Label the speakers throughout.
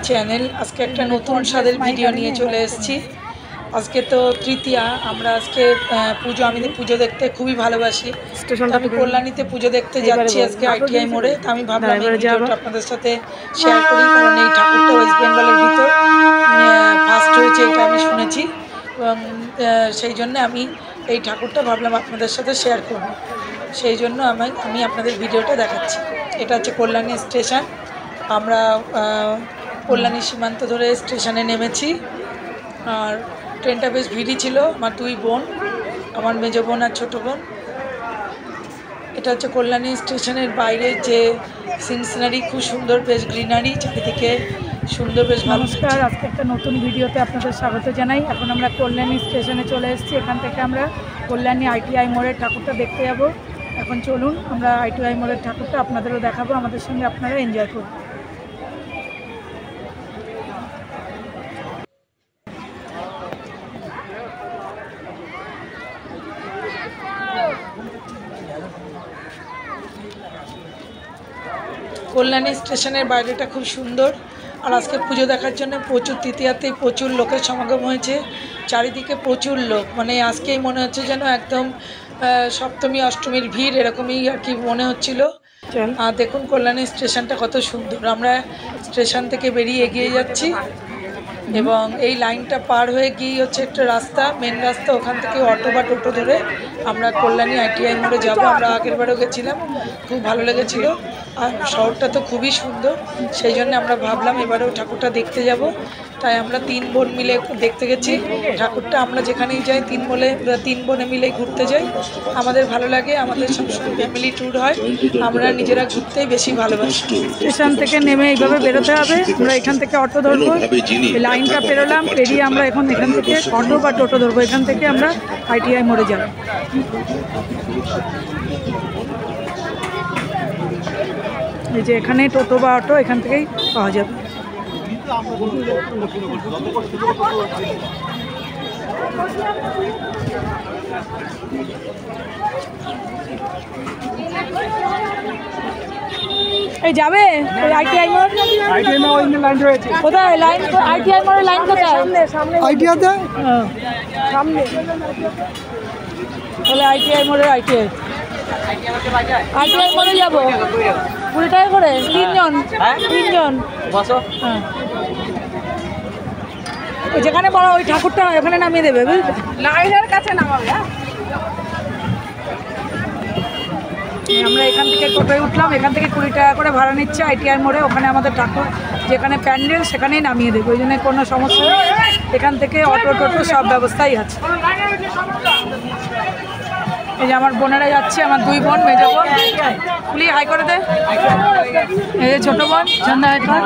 Speaker 1: Channel. আজকে একটা নতুন স্বাদের ভিডিও নিয়ে চলে এসেছি। আজকে তো তৃতীয়া, আমরা আজকে পুজো, আমি পুজো দেখতে খুবই ভালোবাসি। আমি কল্যাণীতে পুজো দেখতে যাচ্ছি আজকে ITI মোড়ে। তো আমি ভাবলাম এই ভিডিওটা আপনাদের সাথে শেয়ার করি, কারণ এই ঠাকুরটা ওয়েস্ট বেঙ্গলের ভিতর ফার্স্ট হয়েছে, এটা আমি শুনেছি, এবং সেই জন্য আমি এই ঠাকুরটা ভাবলাম আপনাদের সাথে শেয়ার করব। সেই জন্য আমি আপনাদের ভিডিওটা দেখাচ্ছি। এটা হচ্ছে কল্যাণী স্টেশন। আমরা কল্যাণী সীমান্ত ধরে স্টেশনে নেমেছি। আর ট্রেনটা বেশ ভিড়ই ছিল। আমার দুই বোন, আমার মেজ বোন আর ছোটো বোন। এটা হচ্ছে কল্যাণী স্টেশনের বাইরে যে সিনারি, খুব সুন্দর, বেশ গ্রিনারি, চারিদিকে সুন্দর, বেশ ভালো।
Speaker 2: নমস্কার, আজকে একটা নতুন ভিডিওতে আপনাদের স্বাগত জানাই। এখন আমরা কল্যাণী স্টেশনে চলে এসেছি। এখান থেকে আমরা কল্যাণী ITI মোড়ের ঠাকুরটা দেখতে যাব। এখন চলুন, আমরা ITI মোড়ের ঠাকুরটা আপনাদেরও দেখাবো, আমাদের সঙ্গে আপনারা এনজয় করুন।
Speaker 1: কল্যাণী স্টেশনের বাইরেটা খুব সুন্দর। আর আজকে পুজো দেখার জন্য প্রচুর, তৃতীয়াতেই প্রচুর লোকের সমাগম হয়েছে। চারিদিকে প্রচুর লোক, মানে আজকেই মনে হচ্ছে যেন একদম সপ্তমী অষ্টমীর ভিড়, এরকমই আর কি মনে হচ্ছিল। আর দেখুন কল্যাণী স্টেশনটা কত সুন্দর। আমরা স্টেশন থেকে বেরিয়ে এগিয়ে যাচ্ছি, এবং এই লাইনটা পার হয়ে গিয়ে হচ্ছে একটা রাস্তা, মেন রাস্তা। ওখান থেকে অটো বা টোটো ধরে আমরা কল্যাণী ITI মোড়ে যাব। আমরা আগের বারেও গেছিলাম, খুব ভালো লেগেছিল। আর শহরটা তো খুবই সুন্দর, সেই জন্য আমরা ভাবলাম এবারেও ঠাকুরটা দেখতে যাব। তাই আমরা তিন বোন মিলে দেখতে গেছি ঠাকুরটা। আমরা যেখানেই যাই তিন বোনে মিলে ঘুরতে যাই, আমাদের ভালো লাগে। আমাদের সবসময় ফ্যামিলি ট্যুর হয়, আমরা নিজেরা ঘুরতেই বেশি ভালোবাসি।
Speaker 2: স্টেশন থেকে নেমে এইভাবে বেরোতে হবে। আমরা এখান থেকে অটো ধরবো, লাইনটা পেরোলাম, পেরিয়ে আমরা এখান থেকে অটো বা টোটো ধরবো। এখান থেকে আমরা ITI মোড়ে যাব। এই যে এখানে টোটো বা অটো এখান থেকেই পাওয়া যাবে। এই যাবে ITI মোড়,
Speaker 3: লাইন রয়েছে
Speaker 2: কোথায় লাইন? ITI মোড়ের লাইন কোথায়?
Speaker 3: আইডিয়াতে
Speaker 2: সামনে। তাহলে ITI মোড়ের ITI মোড়ে যাবো 20 টাকা করে, তিনজন। হ্যাঁ, যেখানে বড় ওই ঠাকুরটা ওখানে নামিয়ে দেবে, বুঝলি? লাইনের কাছে নামাবে। আমরা এখান থেকে টোটোয় উঠলাম, এখান থেকে 20 টাকা করে ভাড়া নিচ্ছে ITI মোড়ে। ওখানে আমাদের ঠাকুর যেখানে প্যান্ডেল সেখানেই নামিয়ে দেবে, ওই জন্য কোনো সমস্যা নেই। এখান থেকে অটো টোটো সব ব্যবস্থাই আছে। এই যে আমার বোনেরা যাচ্ছে, আমার দুই বোন, মেজ বোন। পুলি হাই করে দে। এই যে ছোটো বোন সন্ধ্যা হাই কর।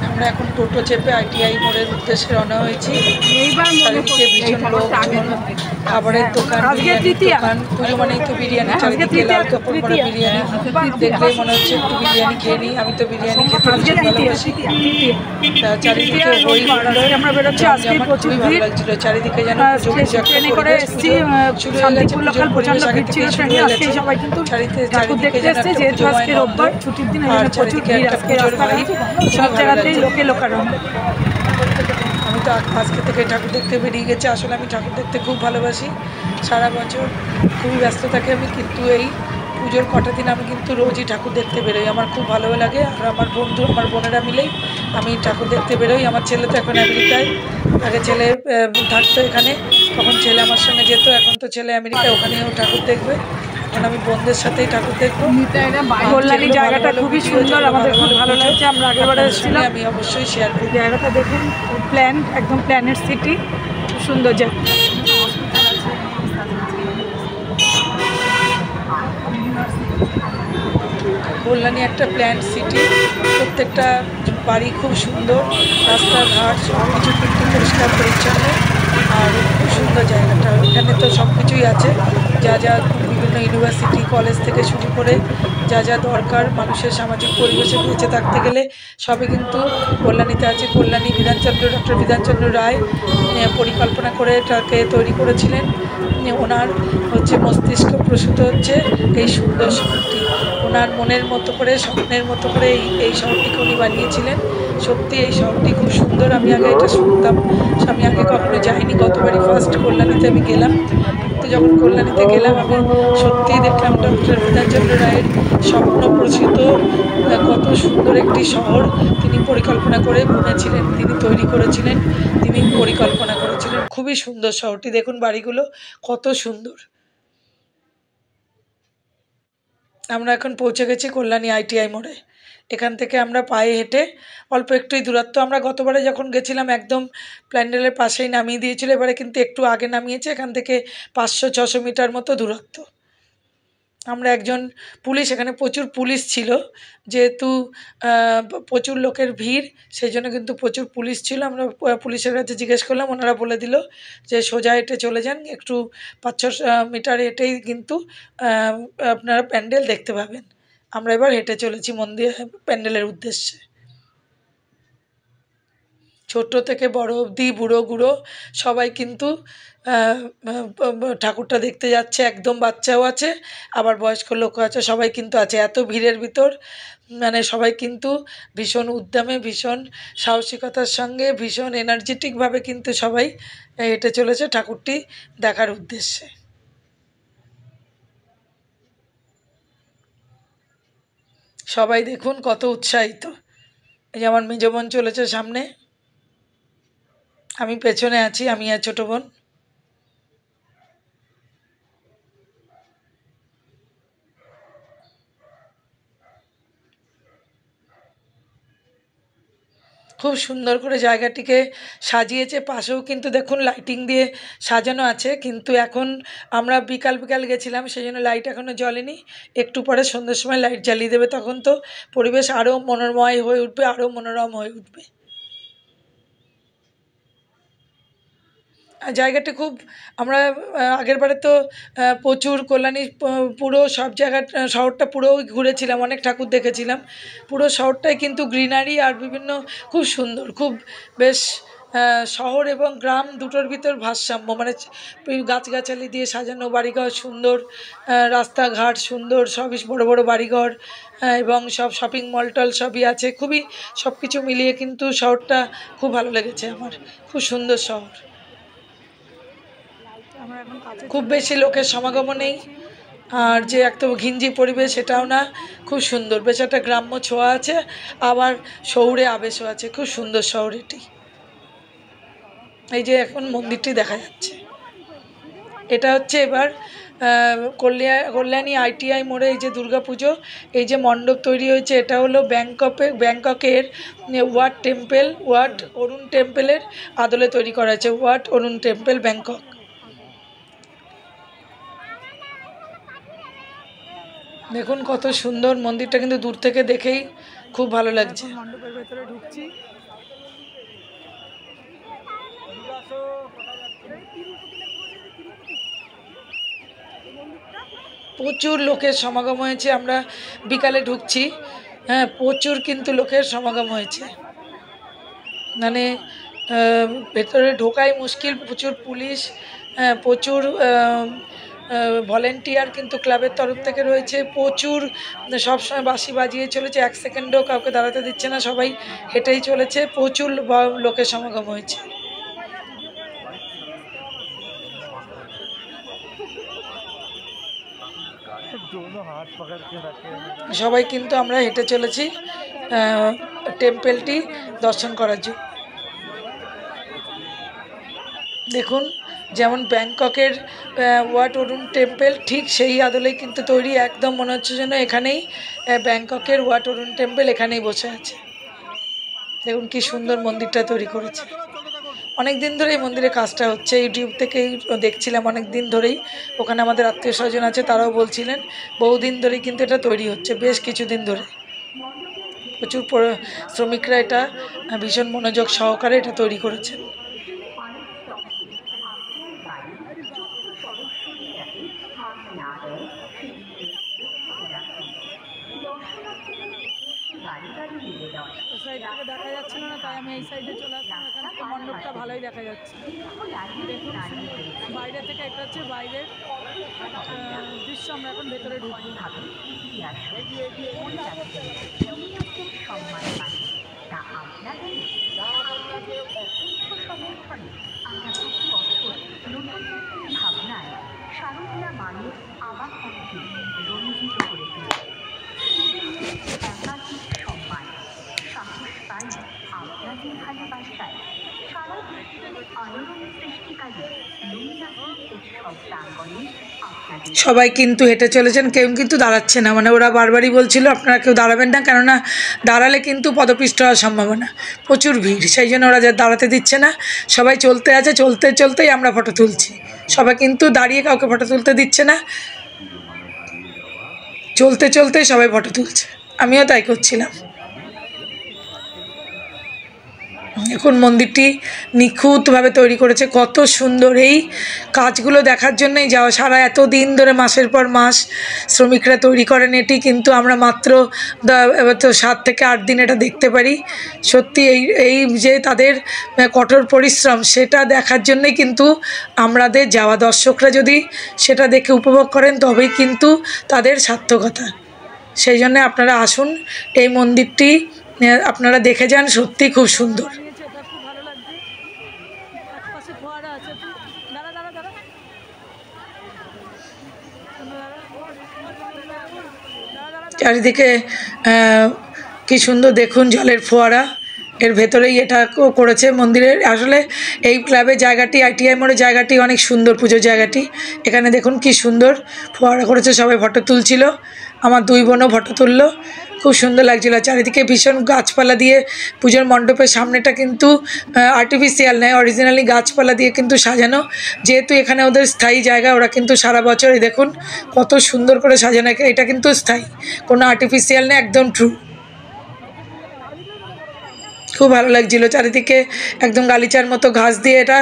Speaker 1: আমরা এখন টোটো চেপে ITI মোড়ের উদ্দেশ্যে রওনা হয়েছি। চারিদিকে ভীষণ লোক, খাবারের দোকান, দোকান, পুজো মানেই তো বিরিয়ানি। চারিদিকে লাল কাপড় পরা বিরিয়ানি, দেখলেই মনে হচ্ছে একটু বিরিয়ানি খেয়ে নিই। আমি তো বিরিয়ানি খেতে ভীষণ ভালোবাসি। চারিদিকে হই হুল্লোড়,
Speaker 2: আমরা বেরোচ্ছি, আজকে প্রচুর
Speaker 1: ভালো লাগছিল। চারিদিকে যেন
Speaker 2: ট্রেনে করে এসেছি, শান্তিপুর লোকাল প্রচণ্ড ভিড় ছিল ট্রেনে। আজকে সবাই কিন্তু ঠাকুর দেখতে এসছে, যেহেতু আজকে রোববার ছুটির দিন, প্রচুর ভিড় আজকে রাস্তায়, সব জায়গাতেই লোকে লোকারণ।
Speaker 1: আমি তো আজকে থেকে ঠাকুর দেখতে বেরিয়ে গেছি। আসলে আমি ঠাকুর দেখতে খুব ভালোবাসি। সারা বছর খুবই ব্যস্ত থাকি আমি, কিন্তু এই পুজোর কটা দিন আমি কিন্তু রোজই ঠাকুর দেখতে বেরোই। আমার খুব ভালো লাগে। আর আমার বোনেরা মিলেই আমি ঠাকুর দেখতে বেরোই। আমার ছেলে তো এখন আমেরিকায়, আগে ছেলে থাকতো এখানে, তখন ছেলে আমার সঙ্গে যেত। এখন তো ছেলে আমেরিকায়, ওখানেও ঠাকুর দেখবে। এখন আমি বোনদের সাথেই ঠাকুর দেখবো।
Speaker 2: কল্যাণী জায়গাটা খুবই সুন্দর, আমাদের খুব ভালো লাগছে। আমরা আগেরবারে এসেছিলাম,
Speaker 1: আমি অবশ্যই শেয়ার করি।
Speaker 2: জায়গাটা দেখুন, প্ল্যান, একদম প্ল্যানেট সিটি, খুব সুন্দর জায়গা।
Speaker 1: কল্যাণী একটা প্ল্যান্ট সিটি, প্রত্যেকটা বাড়ি খুব সুন্দর, রাস্তাঘাট সব কিছু কিন্তু পরিষ্কার পরিচ্ছন্ন। আর খুব সুন্দর জায়গাটা, এখানে তো সব কিছুই আছে, যা বিভিন্ন ইউনিভার্সিটি কলেজ থেকে শুরু করে যা যা দরকার মানুষের সামাজিক পরিবেশে বেঁচে থাকতে গেলে সবই কিন্তু কল্যাণীতে আছে। কল্যাণী ডক্টর বিধানচন্দ্র রায় পরিকল্পনা করে এটাকে তৈরি করেছিলেন। ওনার হচ্ছে মস্তিষ্ক প্রসূত হচ্ছে এই সুন্দর শহরটি। ওনার মনের মতো করে স্বপ্নের মতো করে এই শহরটিকে উনি বানিয়েছিলেন। সত্যি এই শহরটি খুব সুন্দর। আমি আগে এটা শুনতাম, আমি আগে কখনো যাইনি, গতবারই ফার্স্ট কল্যাণীতে আমি গেলাম। তো যখন কল্যাণীতে গেলাম আমি সত্যিই দেখলাম ডক্টর বিধানচন্দ্র রায়ের স্বপ্নপ্রসূত কত সুন্দর একটি শহর তিনি পরিকল্পনা করে বুনেছিলেন, তিনি তৈরি করেছিলেন, তিনি পরিকল্পনা করেছিলেন। খুবই সুন্দর শহরটি, দেখুন বাড়িগুলো কত সুন্দর। আমরা এখন পৌঁছে গেছি কল্যাণী ITI মোড়ে। এখান থেকে আমরা পায়ে হেঁটে অল্প একটুই দূরত্ব। আমরা গতবারে যখন গেছিলাম একদম প্যান্ডেলের পাশেই নামিয়ে দিয়েছিল, এবারে কিন্তু একটু আগে নামিয়েছে। এখান থেকে 500-600 মিটার মতো দূরত্ব। আমরা একজন পুলিশ, এখানে প্রচুর পুলিশ ছিল, যেহেতু প্রচুর লোকের ভিড় সেই জন্য কিন্তু প্রচুর পুলিশ ছিল। আমরা পুলিশের কাছে জিজ্ঞেস করলাম, ওনারা বলে দিল যে সোজা হেঁটে চলে যান, একটু 500 মিটার হেঁটেই কিন্তু আপনারা প্যান্ডেল দেখতে পাবেন। আমরা এবার হেঁটে চলেছি মন্দির প্যান্ডেলের উদ্দেশ্যে। ছোট থেকে বড় অবধি বুড়ো গুঁড়ো সবাই কিন্তু ঠাকুরটা দেখতে যাচ্ছে। একদম বাচ্চাও আছে, আবার বয়স্ক লোকও আছে, সবাই কিন্তু আছে। এত ভিড়ের ভিতর মানে সবাই কিন্তু ভীষণ উদ্যমে, ভীষণ সাহসিকতার সঙ্গে, ভীষণ এনার্জেটিকভাবে কিন্তু সবাই হেঁটে চলেছে ঠাকুরটি দেখার উদ্দেশ্যে। সবাই দেখুন কত উৎসাহিত। এই যে আমার মেজ বোন চলেছে সামনে, আমি পেছনে আছি, আমি আর ছোটো বোন। খুব সুন্দর করে জায়গাটিকে সাজিয়েছে। পাশেও কিন্তু দেখুন লাইটিং দিয়ে সাজানো আছে, কিন্তু এখন আমরা বিকাল গেছিলাম সেই জন্য লাইট এখনও জ্বলেনি। একটু পরে সন্ধ্যের সময় লাইট জ্বালিয়ে দেবে, তখন তো পরিবেশ আরও মনোরময় হয়ে উঠবে, আরও মনোরম হয়ে উঠবে। জায়গাটি খুব, আমরা আগের বারে তো প্রচুর কল্যাণী পুরো সব জায়গা শহরটা পুরো ঘুরেছিলাম, অনেক ঠাকুর দেখেছিলাম। পুরো শহরটাই কিন্তু গ্রিনারি আর বিভিন্ন খুব সুন্দর, খুব বেশ শহর এবং গ্রাম দুটোর ভিতর ভারসাম্য, মানে গাছগাছালি দিয়ে সাজানো, বাড়িঘর সুন্দর, রাস্তাঘাট সুন্দর, সবই বড় বড় বাড়িঘর এবং সব শপিং মল টল সবই আছে। খুবই সব কিছু মিলিয়ে কিন্তু শহরটা খুব ভালো লেগেছে আমার। খুব সুন্দর শহর, খুব বেশি লোকের সমাগমও নেই, আর যে একটা ঘিঞ্জি পরিবেশ সেটাও না, খুব সুন্দর। বেশ একটা গ্রাম্য ছোঁয়া আছে, আবার শহুরে আবেশও আছে। খুব সুন্দর শহর এটি। এই যে এখন মন্দিরটি দেখা যাচ্ছে, এটা হচ্ছে এবার কল্যাণী ITI মোড়ে এই যে দুর্গাপুজো, এই যে মণ্ডপ তৈরি হয়েছে, এটা হলো ব্যাংককের ওয়াট অরুণ টেম্পেলের আদলে তৈরি করা হয়েছে। ওয়াট অরুণ টেম্পেল, ব্যাংকক। দেখুন কত সুন্দর মন্দিরটা, কিন্তু দূর থেকে দেখেই খুব ভালো লাগছে।
Speaker 2: মণ্ডপের ভেতরে ঢুকছি।
Speaker 1: প্রচুর লোকের সমাগম হয়েছে। আমরা বিকালে ঢুকছি, হ্যাঁ প্রচুর কিন্তু লোকের সমাগম হয়েছে, মানে ভেতরে ঢোকাই মুশকিল। প্রচুর পুলিশ, প্রচুর ভলেন্টিয়ার কিন্তু ক্লাবের তরফ থেকে রয়েছে। প্রচুর সবসময় বাঁশি বাজিয়ে চলেছে, এক সেকেন্ডও কাউকে দাঁড়াতে দিচ্ছে না, সবাই হেঁটেই চলেছে। প্রচুর লোকের সমাগম হয়েছে। সবাই কিন্তু আমরা হেঁটে চলেছি টেম্পেলটি দর্শন করার জন্য। দেখুন যেমন ব্যাংককের ওয়াট অরুণ টেম্পেল ঠিক সেই আদলেই কিন্তু তৈরি। একদম মনে হচ্ছে যেন এখানেই ব্যাংককের ওয়াট অরুণ টেম্পেল এখানেই বসে আছে। দেখুন কি সুন্দর মন্দিরটা তৈরি করেছে। অনেক দিন ধরে এই মন্দিরে কাজটা হচ্ছে, ইউটিউব থেকেই দেখছিলাম অনেক দিন ধরেই। ওখানে আমাদের আত্মীয় স্বজন আছে, তারাও বলছিলেন বহুদিন ধরেই কিন্তু এটা তৈরি হচ্ছে, বেশ কিছুদিন ধরে। প্রচুর শ্রমিকরা এটা ভীষণ মনোযোগ সহকারে এটা তৈরি করেছেন।
Speaker 2: সাইড থেকে দেখা যাচ্ছিল না, তাই আমি এই সাইডে চলে আসলাম। এখান থেকে মণ্ডপটা ভালোই দেখা যাচ্ছে। দেখুন বাইরে থেকে এটা হচ্ছে বাইরের দৃশ্য। আমরা এখন ভেতরে ঢুকবো।
Speaker 4: ভাবনায় শারদীয়া মানুষ আবার একটি রঞ্জিত করে একাধিক সম্মান সাহস পাই আপনাদের ভালোবাসায়। সারা পৃথিবীর আলোড়ন সৃষ্টিকারী লুমিনাসি উৎসব প্রাঙ্গণে আপনাদের
Speaker 1: সবাই কিন্তু হেঁটে চলেছেন, কেউ কিন্তু দাঁড়াচ্ছে না। মানে ওরা বারবারই বলছিল আপনারা কেউ দাঁড়াবেন না, কেননা দাঁড়ালে কিন্তু পদপিষ্ট হওয়ার সম্ভাবনা, প্রচুর ভিড়। সেই জন্য ওরা যা দাঁড়াতে দিচ্ছে না, সবাই চলতে আছে। চলতে চলতেই আমরা ফটো তুলছি। সবাই কিন্তু দাঁড়িয়ে কাউকে ফটো তুলতে দিচ্ছে না, চলতে চলতেই সবাই ফটো তুলছে। আমিও তাই করছিলাম। এখন মন্দিরটি নিখুঁতভাবে তৈরি করেছে, কত সুন্দর। এই কাজগুলো দেখার জন্যই যাওয়া। সারা এত দিন ধরে মাসের পর মাস শ্রমিকরা তৈরি করেন এটি, কিন্তু আমরা মাত্র 7 থেকে 8 দিন এটা দেখতে পারি। সত্যি এই যে তাদের কঠোর পরিশ্রম, সেটা দেখার জন্যই কিন্তু আমাদের যাওয়া। দর্শকরা যদি সেটা দেখে উপভোগ করেন তবেই কিন্তু তাদের সার্থকতা। সেই জন্য আপনারা আসুন, এই মন্দিরটি আপনারা দেখে যান, সত্যি খুব সুন্দর। চারিদিকে কি সুন্দর দেখুন, জলের ফোয়ারা। এর ভেতরেই এটা করেছে মন্দিরের। আসলে এই ক্লাবের জায়গাটি, আইটিআই মোড়ের জায়গাটি অনেক সুন্দর, পুজোর জায়গাটি। এখানে দেখুন কি সুন্দর ফোয়ারা করেছে, সবাই ফটো তুলছিল। আমার 2 বোনও ফটো তুললো, খুব সুন্দর লাগছিল। চারিদিকে ভীষণ গাছপালা দিয়ে পুজোর মণ্ডপের সামনেটা কিন্তু আর্টিফিশিয়াল নয়, অরিজিনালি গাছপালা দিয়ে কিন্তু সাজানো। যেহেতু এখানে ওদের স্থায়ী জায়গা, ওরা কিন্তু সারা বছরই দেখুন কত সুন্দর করে সাজানো। এটা কিন্তু স্থায়ী, কোনো আর্টিফিশিয়াল নেই, একদম ট্রু। খুব ভালো লাগছিল। চারিদিকে একদম গালিচার মতো ঘাস দিয়ে এটা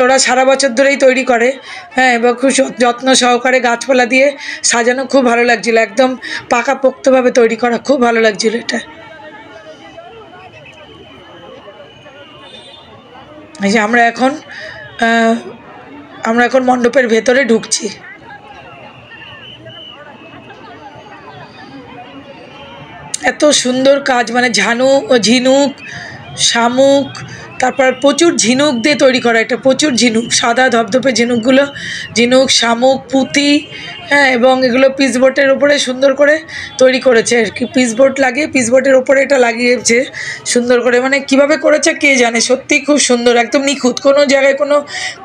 Speaker 1: ওরা সারা বছর ধরেই তৈরি করে। হ্যাঁ, এবং খুব যত্ন সহকারে গাছপালা দিয়ে সাজানো, খুব ভালো লাগছিল। একদম পাকাপোক্তভাবে তৈরি করা, খুব ভালো লাগছিল এটা। এই যে আমরা এখন মণ্ডপের ভেতরে ঢুকছি। এত সুন্দর কাজ, মানে ঝিনুক, শামুক, তারপর প্রচুর ঝিনুক দিয়ে তৈরি করা। এটা প্রচুর ঝিনুক, সাদা ধপধপে ঝিনুকগুলো, ঝিনুক, শামুক, পুঁতি। হ্যাঁ, এবং এগুলো পিসবোর্ডের ওপরে সুন্দর করে তৈরি করেছে আর কি। পিসবোর্ড লাগিয়ে পিসবোর্ডের ওপরে এটা লাগিয়েছে সুন্দর করে। মানে কিভাবে করেছে কে জানে, সত্যিই খুব সুন্দর, একদম নিখুঁত, কোনো জায়গায় কোনো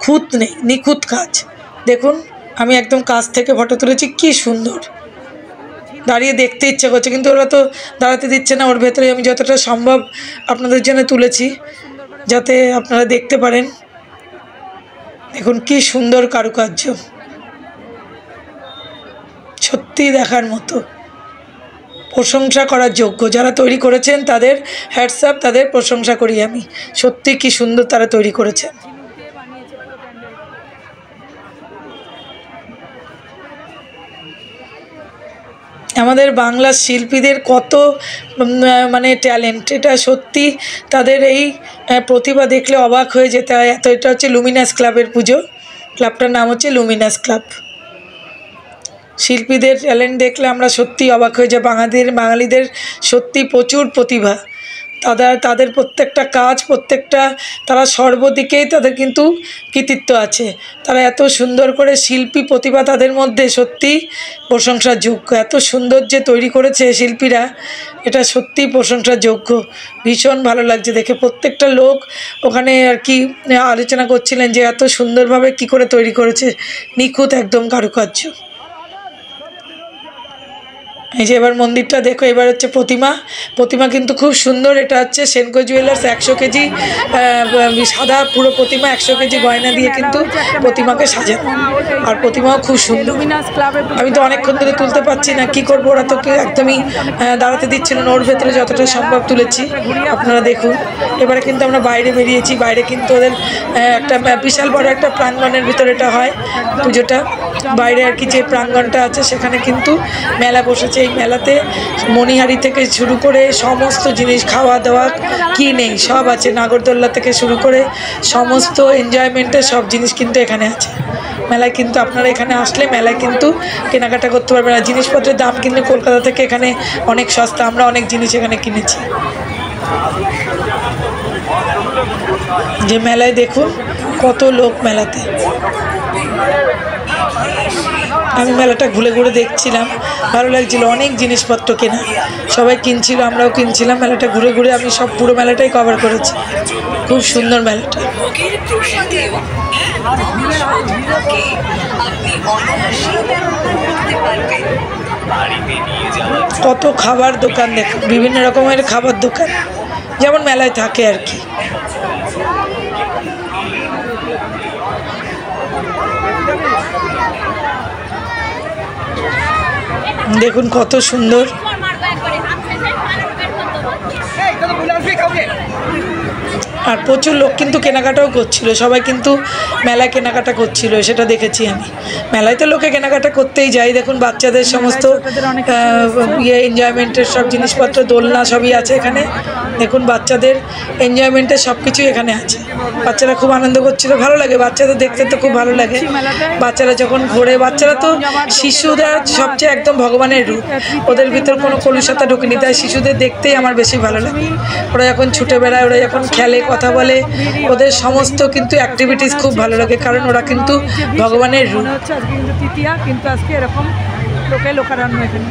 Speaker 1: খুঁত নেই, নিখুঁত কাজ। দেখুন, আমি একদম কাছ থেকে ফটো তুলেছি, কি সুন্দর। দাঁড়িয়ে দেখতে ইচ্ছে করছে, কিন্তু ওরা তো দাঁড়াতে দিচ্ছে না। ওর ভেতরে আমি যতটা সম্ভব আপনাদের জন্য তুলেছি, যাতে আপনারা দেখতে পারেন। দেখুন কি সুন্দর কারুকার্য, সত্যি দেখার মতো, প্রশংসা করার যোগ্য। যারা তৈরি করেছেন তাদের হ্যাটস আপ, তাদের প্রশংসা করি আমি। সত্যি কি সুন্দর তারা তৈরি করেছেন। আমাদের বাংলার শিল্পীদের কত মানে ট্যালেন্ট, এটা সত্যি। তাদের এই প্রতিভা দেখলে অবাক হয়ে যেতে হয়। এটা হচ্ছে লুমিনাস ক্লাবের পুজো। ক্লাবটার নাম হচ্ছে লুমিনাস ক্লাব। শিল্পীদের ট্যালেন্ট দেখলে আমরা সত্যি অবাক হয়ে যাই। বাঙালিদের সত্যি প্রচুর প্রতিভা। তাদের প্রত্যেকটা কাজ, তারা সর্বদিকেই তাদের কিন্তু কৃতিত্ব আছে। তারা এত সুন্দর করে শিল্পী প্রতিভা তাদের মধ্যে, সত্যি প্রশংসার যোগ্য। এত সুন্দর যে তৈরি করেছে শিল্পীরা, এটা সত্যিই প্রশংসার যোগ্য। ভীষণ ভালো লাগছে দেখে। প্রত্যেকটা লোক ওখানে আর কি আলোচনা করছিলেন যে এত সুন্দরভাবে কি করে তৈরি করেছে, নিখুঁত একদম কারুকার্য। এই যে এবার মন্দিরটা দেখো। এবার হচ্ছে প্রতিমা কিন্তু খুব সুন্দর। এটা হচ্ছে সেনকো জুয়েলার্স 100 কেজি সাদা পুরো প্রতিমা, 100 কেজি গয়না দিয়ে কিন্তু প্রতিমাকে সাজানো। আর প্রতিমাও খুব সুন্দর। আমি তো অনেকক্ষণ ধরে তুলতে পারছি না, কি করবো। ওরা তো একদমই দাঁড়াতে দিচ্ছিল না। ওর ভেতরে যতটা সম্ভব তুলেছি, আপনারা দেখুন। এবারে কিন্তু আমরা বাইরে বেরিয়েছি। বাইরে কিন্তু ওদের একটা বিশাল বড় একটা প্রাঙ্গণের ভিতরে এটা হয় পুজোটা। বাইরে আর কি যে প্রাঙ্গণটা আছে সেখানে কিন্তু মেলা বসেছে। এই মেলাতে মণিহারি থেকে শুরু করে সমস্ত জিনিস, খাওয়া দাওয়া কি নেই সব আছে। নাগরদোল্লা থেকে শুরু করে সমস্ত এনজয়মেন্টের সব জিনিস কিন্তু এখানে আছে মেলায়। কিন্তু আপনারা এখানে আসলে মেলায় কিন্তু কেনাকাটা করতে পারবেন। আর জিনিসপত্রের দাম কিন্তু কলকাতা থেকে এখানে অনেক সস্তা। আমরা অনেক জিনিস এখানে কিনেছি। যে মেলায় দেখুন কত লোক মেলাতে। আমি মেলাটা ঘুরে ঘুরে দেখছিলাম, ভালো লাগছিল। অনেক জিনিসপত্র কেনা, সবাই কিনছিল, আমরাও কিনছিলাম। মেলাটা ঘুরে ঘুরে আমি সব পুরো মেলাটাই কভার করেছি। খুব সুন্দর মেলাটা। কত খাবার দোকান দেখুন, বিভিন্ন রকমের খাবার দোকান যেমন মেলায় থাকে আর কি। দেখুন কত সুন্দর। আর প্রচুর লোক কিন্তু কেনাকাটাও করছিল, সবাই কিন্তু মেলায় কেনাকাটা করছিল, সেটা দেখেছি আমি। মেলায় তো লোকে কেনাকাটা করতেই যায়। দেখুন বাচ্চাদের সমস্ত এনজয়মেন্টের সব জিনিসপত্র, দোলনা সবই আছে এখানে। দেখুন বাচ্চাদের এনজয়মেন্টের সব কিছুই এখানে আছে। বাচ্চারা খুব আনন্দ করছিল, ভালো লাগে। বাচ্চাদের দেখতে তো খুব ভালো লাগে। বাচ্চারা যখন ঘোরে, বাচ্চারা তো শিশুরা সবচেয়ে একদম ভগবানের রূপ, ওদের ভিতর কোনো কলুষতা ঢুকেনি। তাই শিশুদের দেখতেই আমার বেশি ভালো লাগে। ওরা যখন ছুটে বেড়ায়, ওরা যখন খেলে, কথা বলে, ওদের সমস্ত কিন্তু অ্যাক্টিভিটিস খুব ভালো লাগে, কারণ ওরা কিন্তু ভগবানের রূপ।
Speaker 2: আজকে কিন্তু তৃতীয়া, কিন্তু আজকে এরকম লোকারণ্য এখানে।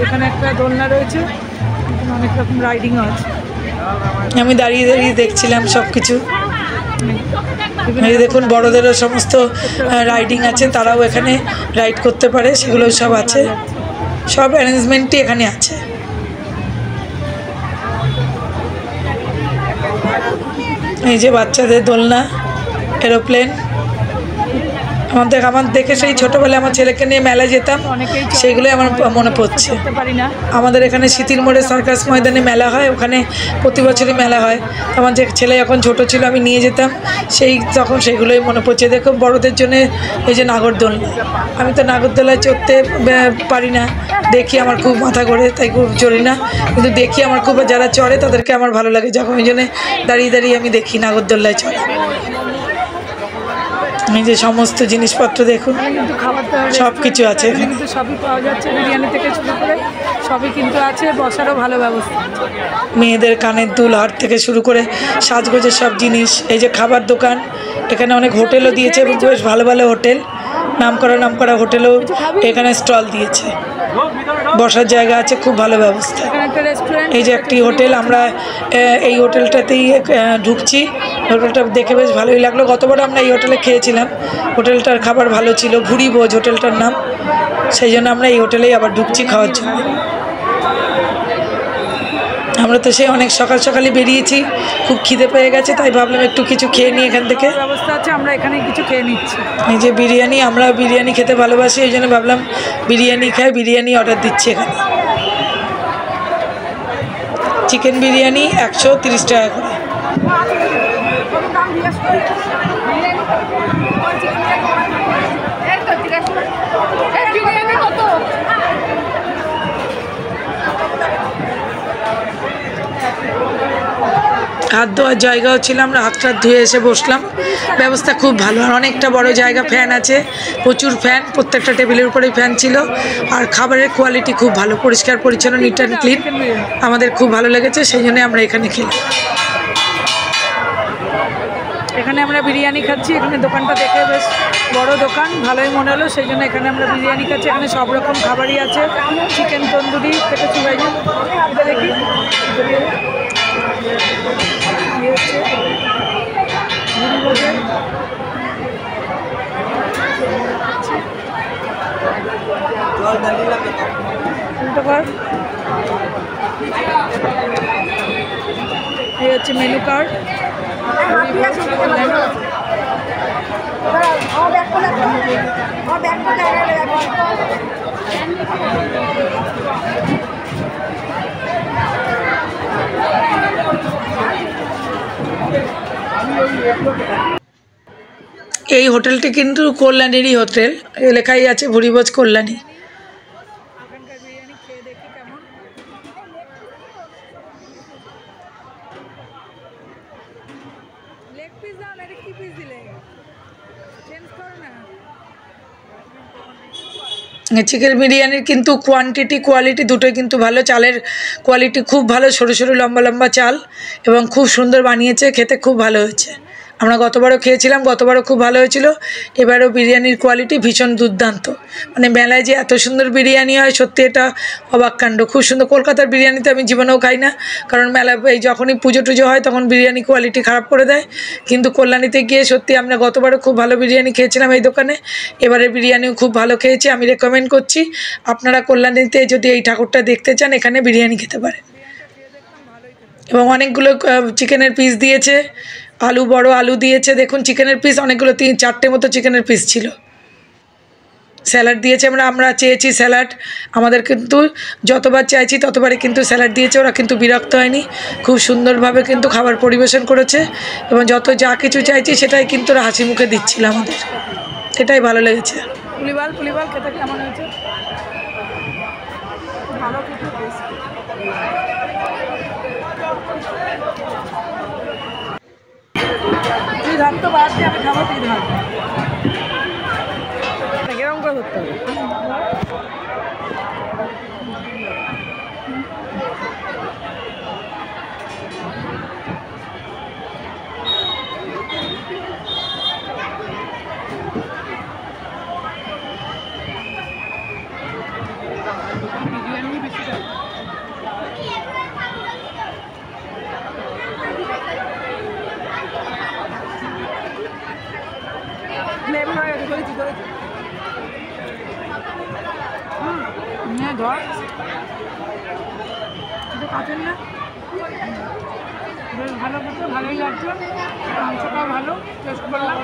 Speaker 2: এখানে একটা দোলনা রয়েছে, অনেক রকম রাইডিংও আছে।
Speaker 1: আমি দাঁড়িয়ে দাঁড়িয়ে দেখছিলাম সব কিছু। এই দেখুন বড়দেরও সমস্ত রাইডিং আছে, তারাও এখানে রাইড করতে পারে, সেগুলো সব আছে। সব অ্যারেঞ্জমেন্টই এখানে আছে। এই যে বাচ্চাদের দোলনা, এরোপ্লেন। আমার দেখে সেই ছোটোবেলায় আমার ছেলেকে নিয়ে মেলায় যেতাম, সেইগুলোই আমার মনে পড়ছে। আমাদের এখানে স্মৃতির মোড়ে সার্কাস ময়দানে মেলা হয়, ওখানে প্রতি বছরই মেলা হয়। আমার যে ছেলে যখন ছোটো ছিল আমি নিয়ে যেতাম, তখন সেগুলোই মনে পড়ছে। দেখো বড়দের জন্য এই যে নাগরদোলনা, আমি তো নাগরদোলায় চড়তে পারি না, দেখি আমার খুব মাথা ঘোরে, তাই খুব চড়ি না। কিন্তু দেখি আমার খুব, যারা চড়ে তাদেরকে আমার ভালো লাগে, যখন ওই জন্যে দাঁড়িয়ে দাঁড়িয়ে আমি দেখি নাগরদোলায় চড়ে। এই যে সমস্ত জিনিসপত্র দেখুন, সব কিছু আছে এখানে,
Speaker 2: কিন্তু সবই পাওয়া যাচ্ছে, বিরিয়ানি থেকে শুরু করে সবই কিন্তু আছে। বসারও ভালো ব্যবস্থা।
Speaker 1: মেয়েদের কানের দুল, হার থেকে শুরু করে সাজগোজের সব জিনিস। এই যে খাবার দোকান, এখানে অনেক হোটেলও দিয়েছে, বেশ ভালো ভালো হোটেল, নাম করা হোটেলও এখানে স্টল দিয়েছে। বসার জায়গা আছে, খুব ভালো ব্যবস্থা। এই যে একটি হোটেল, আমরা এই হোটেলটাতেই ঢুকছি। হোটেলটা দেখে বেশ ভালোই লাগলো। গতবার আমরা এই হোটেলে খেয়েছিলাম, হোটেলটার খাবার ভালো ছিল। ভুরি ভোজ হোটেলটার নাম, সেই জন্য আমরা এই হোটেলেই আবার ঢুকছি খাওয়ার জন্য। আমরা তো সেই অনেক সকাল সকালই বেরিয়েছি, খুব খিদে পেয়ে গেছে, তাই ভাবলাম একটু কিছু খেয়ে নিই এখান থেকে।
Speaker 2: ব্যবস্থা আছে, আমরা এখানে কিছু খেয়ে নিচ্ছি।
Speaker 1: এই যে বিরিয়ানি, আমরা বিরিয়ানি খেতে ভালোবাসি, এই জন্য ভাবলাম বিরিয়ানি খাই, বিরিয়ানি অর্ডার দিচ্ছি এখানে। চিকেন বিরিয়ানি 130 টাকা করে। হাত ধোয়ার জায়গাও ছিল, আমরা হাত টাত ধুয়ে এসে বসলাম। ব্যবস্থা খুব ভালো, আর অনেকটা বড় জায়গা, ফ্যান আছে, প্রচুর ফ্যান, প্রত্যেকটা টেবিলের উপরেই ফ্যান ছিল। আর খাবারের কোয়ালিটি খুব ভালো, পরিষ্কার পরিচ্ছন্ন, নিট অ্যান্ড ক্লিন। আমাদের খুব ভালো লেগেছে, সেই জন্য আমরা এখানে খেলাম।
Speaker 2: এখানে আমরা বিরিয়ানি খাচ্ছি। এখানে দোকানটা দেখে বেশ বড় দোকান, ভালোই মনে হলো, সেই জন্য এখানে আমরা বিরিয়ানি খাচ্ছি। এখানে সব রকম খাবারই আছে, চিকেন তন্দুরি থেকে চুবাই দেখি এই হচ্ছে মেনু কার্ড।
Speaker 1: এই হোটেলটি কিন্তু কল্যাণীরই হোটেল, লেখাই আছে ভুরিভোজ কল্যাণী।
Speaker 2: এখানকার বিরিয়ানি খেয়ে দেখি কেমন। লেগ পিস দাও না, এটা কি পিস দিলে? চেঞ্জ করো না।
Speaker 1: চিকেন বিরিয়ানির কিন্তু কোয়ান্টিটি কোয়ালিটি দুটোই কিন্তু ভালো। চালের কোয়ালিটি খুব ভালো, সরু সরু লম্বা লম্বা চাল, এবং খুব সুন্দর বানিয়েছে, খেতে খুব ভালো হয়েছে। আমরা গতবারও খেয়েছিলাম, গতবারও খুব ভালো হয়েছিল। এবারও বিরিয়ানির কোয়ালিটি ভীষণ দুর্দান্ত। মানে মেলায় যে এত সুন্দর বিরিয়ানি হয়, সত্যি এটা অবাক কাণ্ড, খুব সুন্দর। কলকাতার বিরিয়ানি তো আমি জীবনেও খাই না, কারণ মেলায় এই যখনই পুজো টুজো হয় তখন বিরিয়ানি কোয়ালিটি খারাপ করে দেয়। কিন্তু কল্যাণীতে গিয়ে সত্যি আমরা গতবারও খুব ভালো বিরিয়ানি খেয়েছিলাম এই দোকানে, এবারে বিরিয়ানিও খুব ভালো খেয়েছি। আমি রেকমেন্ড করছি আপনারা কল্যাণীতে যদি এই ঠাকুরটা দেখতে চান, এখানে বিরিয়ানি খেতে পারেন। এবং অনেকগুলো চিকেনের পিস দিয়েছে, আলু বড় আলু দিয়েছে, দেখুন চিকেনের পিস অনেকগুলো, 3-4টে মতো চিকেনের পিস ছিল। স্যালাড দিয়েছে, আমরা চেয়েছি স্যালাড, আমাদের কিন্তু যতবার চাইছি ততবারই কিন্তু স্যালাড দিয়েছে। ওরা কিন্তু বিরক্ত হয়নি, খুব সুন্দরভাবে কিন্তু খাবার পরিবেশন করেছে, এবং যা কিছু চাইছি সেটাই কিন্তু ওরা হাসি মুখে দিচ্ছিল আমাদের, এটাই ভালো লেগেছে।
Speaker 2: পুলিবাল খেতে কেমন হয়েছে? ভালো খেতে বেশ। তুই ধান তো বাদ দিয়ে আমি খাবো, তুই ধান এরকম করে ধরতে হবে। ধর কাটেন না, বেশ ভালো করতে, ভালোই লাগছে, মাংসটাও ভালো টেস্ট করলাম।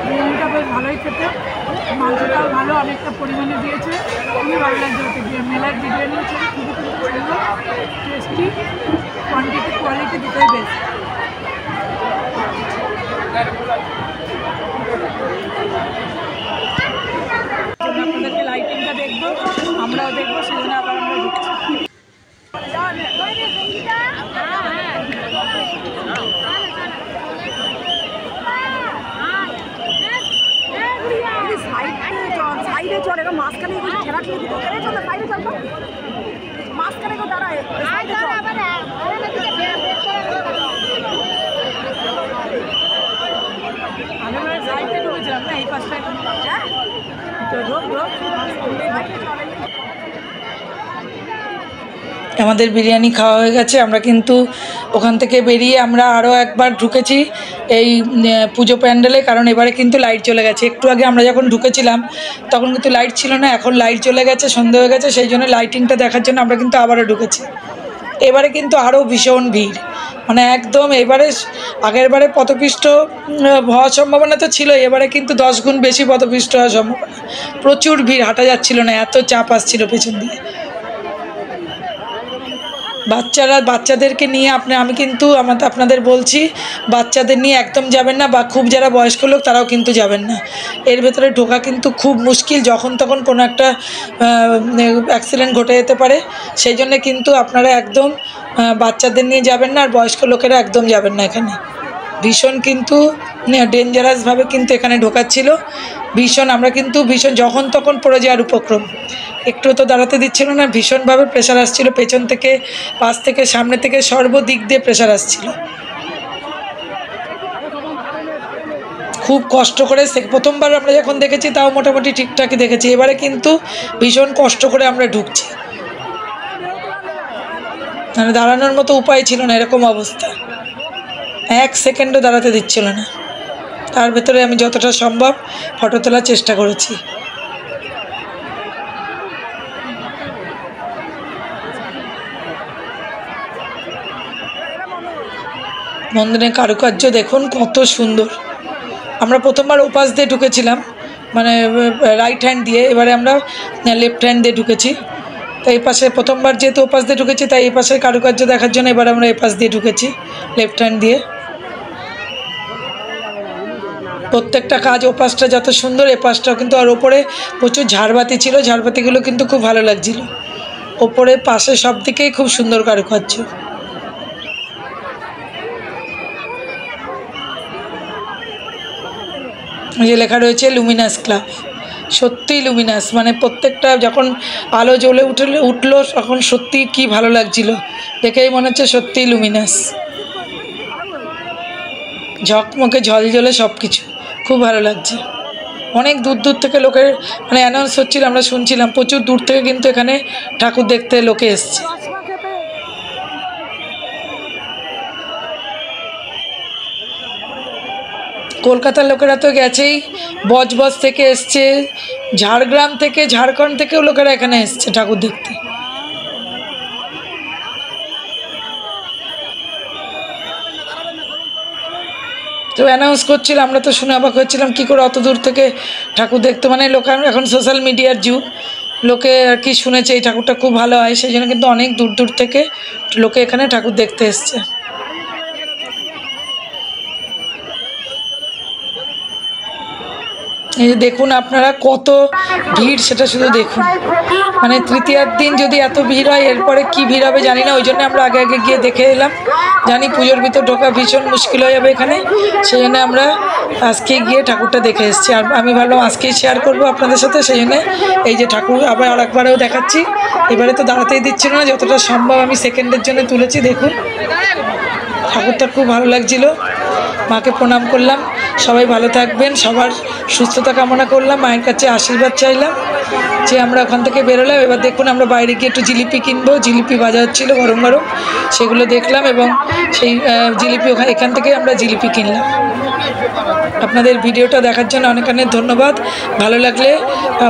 Speaker 2: বিরিয়ানিটা বেশ ভালোই খেতে, মাংসটাও ভালো, অনেকটা পরিমাণে দিয়েছে, খুবই ভালো লাগছে। মেলার বিরিয়ানি হচ্ছে খুবই সুন্দর, টেস্টি, কোয়ান্টিটি কোয়ালিটি দুটোই বেশ। আপনাদেরকে লাইটিংটা দেখবো, আমরাও দেখবো, সেজন্য আবার আমরা ঢুকছি। সাইডে চলে মাঝখানে খেলা খেলে চলে, সাইডে চলবো, মাঝখানে দাঁড়ায় আমি সাইডে ঢুকেছিলাম না, এই পাশটায়
Speaker 1: আমাদের বিরিয়ানি খাওয়া হয়ে গেছে। আমরা কিন্তু ওখান থেকে বেরিয়ে আমরা আরও একবার ঢুকেছি এই পুজো প্যান্ডেলে, কারণ এবারে কিন্তু লাইট চলে গেছে। একটু আগে আমরা যখন ঢুকেছিলাম তখন কিন্তু লাইট ছিল না, এখন লাইট চলে গেছে, সন্ধে হয়ে গেছে, সেই জন্য লাইটিংটা দেখার জন্য আমরা কিন্তু আবারও ঢুকেছি। এবারে কিন্তু আরও ভীষণ ভিড়, মানে একদম এবারে আগের বারে পথপিষ্ট হওয়ার সম্ভাবনা তো ছিল, এবারে কিন্তু 10 গুণ বেশি পথপিষ্ট হওয়ার সম্ভাবনা। প্রচুর ভিড়, হাঁটা যাচ্ছিল না, এত চাপ আসছিল পেছন দিয়ে। বাচ্চাদেরকে নিয়ে আমি কিন্তু আপনাদের বলছি, বাচ্চাদের নিয়ে একদম যাবেন না, বা খুব যারা বয়স্ক লোক তারাও কিন্তু যাবেন না। এর ভেতরে ঢোকা কিন্তু খুব মুশকিল, যখন তখন কোনো একটা অ্যাক্সিডেন্ট ঘটে যেতে পারে। সেই জন্য কিন্তু আপনারা একদম বাচ্চাদের নিয়ে যাবেন না, আর বয়স্ক লোকেরা একদম যাবেন না। এখানে ভীষণ কিন্তু ডেঞ্জারাসভাবে কিন্তু এখানে ঢোকাচ্ছিল, ভীষণ। আমরা কিন্তু ভীষণ যখন তখন পড়ে যাওয়ার উপক্রম, একটু তো দাঁড়াতে দিচ্ছিল না, ভীষণভাবে প্রেশার আসছিল পেছন থেকে, পাশ থেকে, সামনে থেকে, সর্বদিক দিয়ে প্রেশার আসছিল। খুব কষ্ট করে প্রথমবার আমরা যখন দেখেছি তাও মোটামুটি ঠিকঠাকই দেখেছি, এবারে কিন্তু ভীষণ কষ্ট করে আমরা ঢুকছি, মানে দাঁড়ানোর মতো উপায় ছিল না, এরকম অবস্থা। 1 সেকেন্ডও দাঁড়াতে দিচ্ছিল না। তার ভেতরে আমি যতটা সম্ভব ফটো তোলার চেষ্টা করেছি। মন্দিরের কারুকার্য দেখুন কত সুন্দর। আমরা প্রথমবার ওপাশ দিয়ে ঢুকেছিলাম, মানে রাইট হ্যান্ড দিয়ে, এবারে আমরা লেফট হ্যান্ড দিয়ে ঢুকেছি। তো এই পাশে প্রথমবার যেহেতু ওপাশ দিয়ে ঢুকেছি, তাই এই পাশের কারুকার্য দেখার জন্য এবার আমরা এই পাশ দিয়ে ঢুকেছি লেফট হ্যান্ড দিয়ে। প্রত্যেকটা কাজ ওপাশটা যত সুন্দর, এ পাশটাও কিন্তু। আর ওপরে প্রচুর ঝাড়বাতি ছিল, ঝাড়বাতিগুলো কিন্তু খুব ভালো লাগছিল। ওপরে পাশে সব দিকেই খুব সুন্দর কারুকার্য। যে লেখা রয়েছে লুমিনাস ক্লাব, সত্যিই লুমিনাস, মানে প্রত্যেকটা যখন আলো জ্বলে উঠলো তখন সত্যি কি ভালো লাগছিল, দেখেই মনে হচ্ছে সত্যিই লুমিনাস, ঝকমকে ঝলঝলে সব কিছু, খুব ভালো লাগছে। অনেক দূর দূর থেকে লোকের মানে অ্যানাউন্স হচ্ছিল, আমরা শুনছিলাম প্রচুর দূর থেকে কিন্তু এখানে ঠাকুর দেখতে লোকে এসছে। কলকাতার লোকেরা তো গেছেই, বজবজ থেকে এসছে, ঝাড়গ্রাম থেকে, ঝাড়খণ্ড থেকেও লোকেরা এখানে এসছে ঠাকুর দেখতে। তো অ্যানাউন্স করছিল, আমরা তো শুনে অবাক হচ্ছিলাম কী করে অত দূর থেকে ঠাকুর দেখতে, মানে লোক এখন সোশ্যাল মিডিয়ার যুগ, লোকে আর কি শুনেছে এই ঠাকুরটা খুব ভালো হয়, সেই জন্য কিন্তু অনেক দূর দূর থেকে লোকে এখানে ঠাকুর দেখতে এসছে। এই যে দেখুন আপনারা কত ভিড়, সেটা শুধু দেখুন। মানে তৃতীয়ার দিন যদি এত ভিড় হয়, এরপরে কি ভিড় হবে জানি না। ওই জন্য আমরা আগে আগে গিয়ে দেখে এলাম, জানি পুজোর ভিতর ঢোকা ভীষণ মুশকিল হয়ে যাবে এখানে, সেই জন্য আমরা আজকে গিয়ে ঠাকুরটা দেখে এসেছি। আর আমি ভাবলাম আজকেই শেয়ার করবো আপনাদের সাথে, সেই জন্য এই যে ঠাকুর আবার আরেকবারেও দেখাচ্ছি। এবারে তো দাঁড়াতেই দিচ্ছিল না, যতটা সম্ভব আমি সেকেন্ডের জন্য তুলেছি। দেখুন ঠাকুরটা খুব ভালো লাগছিল, মাকে প্রণাম করলাম। সবাই ভালো থাকবেন, সবার সুস্থতা কামনা করলাম, মায়ের কাছে আশীর্বাদ চাইলাম যে আমরা ওখান থেকে বেরোলাম। এবার দেখুন আমরা বাইরে গিয়ে একটু জিলিপি কিনবো, জিলিপি ভাজা হচ্ছিলো গরম গরম, সেগুলো দেখলাম এবং সেই জিলিপি এখান থেকে আমরা জিলিপি কিনলাম। আপনাদের ভিডিওটা দেখার জন্য অনেক অনেক ধন্যবাদ। ভালো লাগলে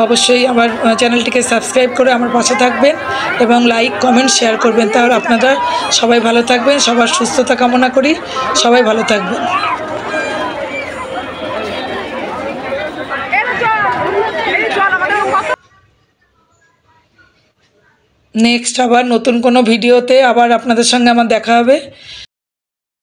Speaker 1: অবশ্যই আমার চ্যানেলটিকে সাবস্ক্রাইব করে আমার পাশে থাকবেন এবং লাইক কমেন্ট শেয়ার করবেন। তাহলে আপনারা সবাই ভালো থাকবেন, সবার সুস্থতা কামনা করি, সবাই ভালো থাকবেন। নেক্সট আবার নতুন কোনো ভিডিওতে আবার আপনাদের সঙ্গে আমার দেখা হবে।